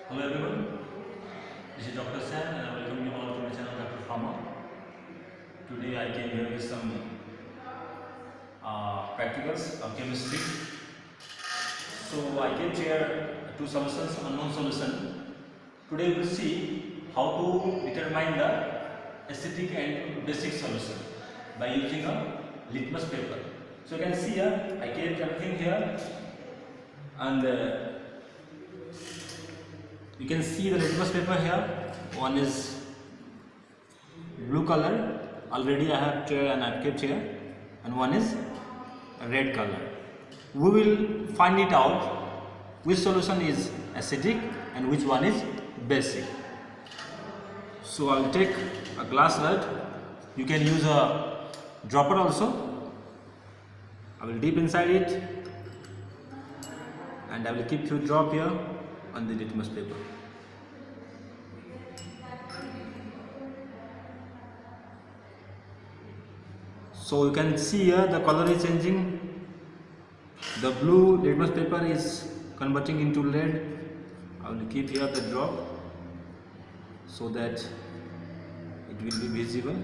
Hello everyone, this is Dr. Sam and I welcome you all to my channel Dr. Pharma. Today I came here with some practicals of chemistry. So I came here two solutions, unknown solution. Today we will see how to determine the acidic and basic solution by using a litmus paper. So you can see here I kept everything here and you can see the litmus paper here. One is blue color, already I have and I've kept here, and one is red color. We will find it out which solution is acidic and which one is basic. So I will take a glass rod. You can use a dropper also. I will dip inside it and I will keep few drop here on the litmus paper. So you can see here the color is changing. The blue litmus paper is converting into red. I will keep here the drop so that it will be visible.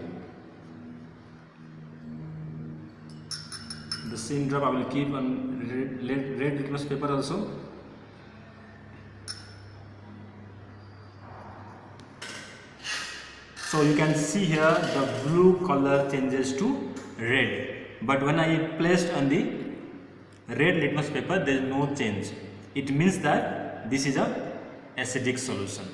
The same drop I will keep on red litmus paper also. So you can see here the blue color changes to red, but when I placed on the red litmus paper there is no change. It means that this is a acidic solution.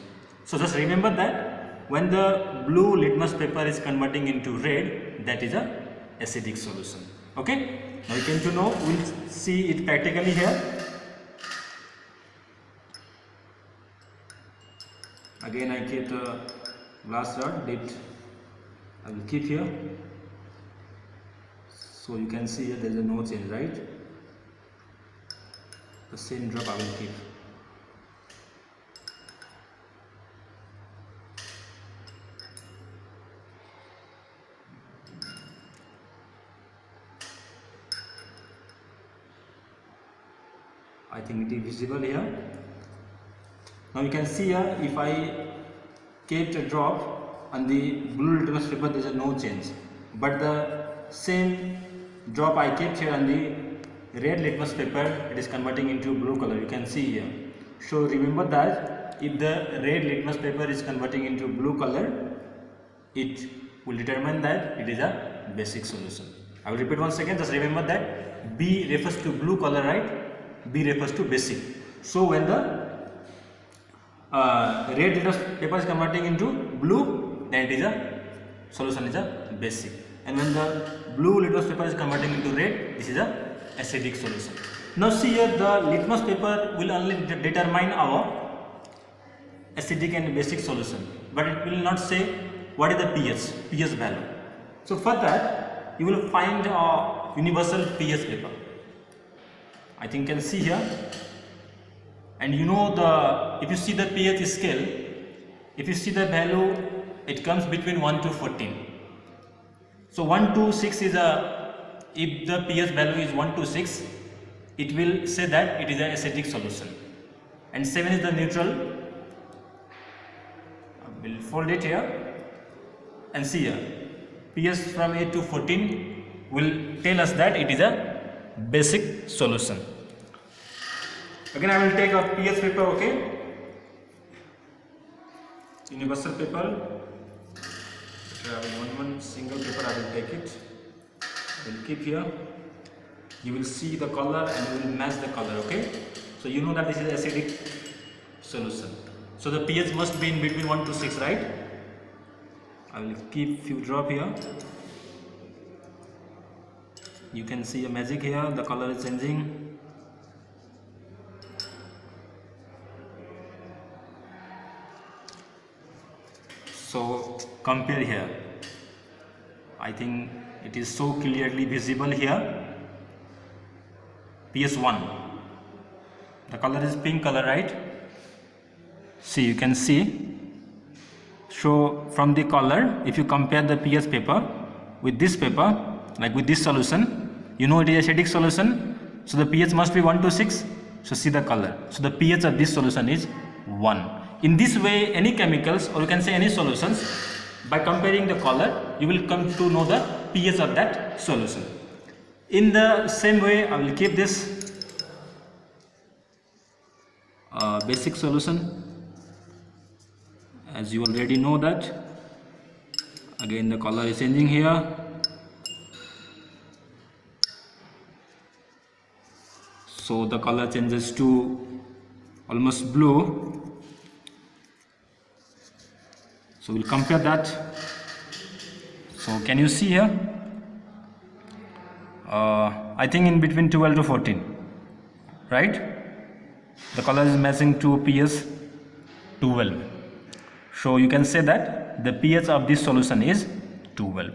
So just remember that when the blue litmus paper is converting into red, that is a acidic solution. Okay, now you came to know. We'll see it practically here. Again I keep the glass rod dipped. I will keep here. So you can see here there is no change, right? The same drop I will keep. I think it is visible here. Now you can see here, if I kept a drop on the blue litmus paper, there is no change, but the same drop I kept here on the red litmus paper, it is converting into blue color. You can see here. So remember that if the red litmus paper is converting into blue color, it will determine that it is a basic solution. I will repeat once again. Just remember that B refers to blue color, right? B refers to basic. So when the red litmus paper is converting into blue, then it is a solution is a basic. And when the blue litmus paper is converting into red, this is a acidic solution. Now see here, the litmus paper will only determine our acidic and basic solution, but it will not say what is the pH value. So for that you will find a universal pH paper. I think you can see here, and you know if you see the pH scale, if you see the value, it comes between 1 to 14. So 1 to 6 is if the pH value is 1 to 6, it will say that it is an acidic solution, and 7 is the neutral. I will fold it here and see here, pH from 8 to 14 will tell us that it is a basic solution. Again I will take a pH paper, okay, universal paper. One single paper I will take it. I will keep here. You will see the color and you will match the color, okay. So you know that this is acidic solution. So the pH must be in between 1 to 6, right? I will keep few drop here. You can see a magic here, the color is changing. So compare here. I think it is so clearly visible here. pH 1. The color is pink color, right? See, you can see. So from the color, if you compare the pH paper with this paper, like with this solution, you know it is acidic solution. So the pH must be 1 to 6. So see the color. So the pH of this solution is 1. in this way any chemicals, or you can say any solutions, by comparing the color you will come to know the pH of that solution. In the same way I will keep this basic solution, as you already know that. Again the color is changing here. So the color changes to almost blue. So we'll compare that. So can you see here? I think in between 12 to 14, right? The color is matching to pH 12. So you can say that the pH of this solution is 12.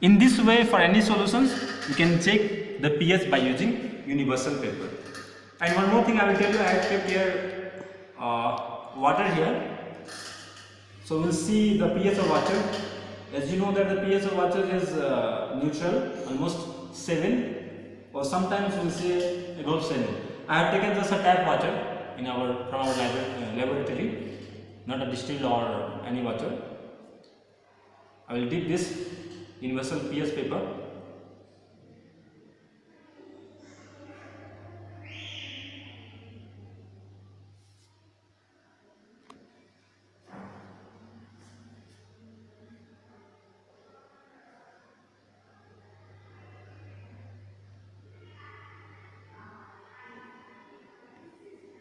In this way, for any solutions, you can check the pH by using universal paper. And one more thing I will tell you, I have kept here water here. So we'll see the pH of water. As you know that the pH of water is neutral, almost 7, or sometimes we'll say above 7. I have taken just a tap water from our laboratory, not a distilled or any water. I will dip this universal pH paper.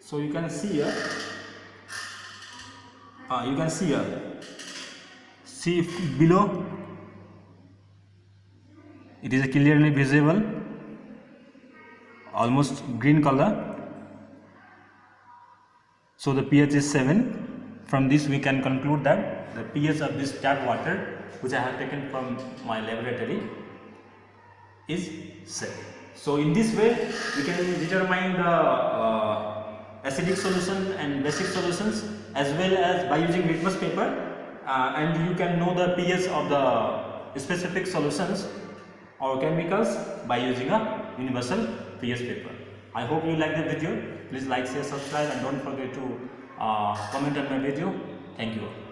So you can see here, see below, it is clearly visible, almost green color. So the pH is 7. From this we can conclude that the pH of this tap water, which I have taken from my laboratory, is 7. So in this way we can determine the acidic solution and basic solutions, as well as by using litmus paper, and you can know the pH of the specific solutions or chemicals by using a universal pH paper. I hope you like the video. Please like, share, subscribe, and don't forget to comment on my video. Thank you all.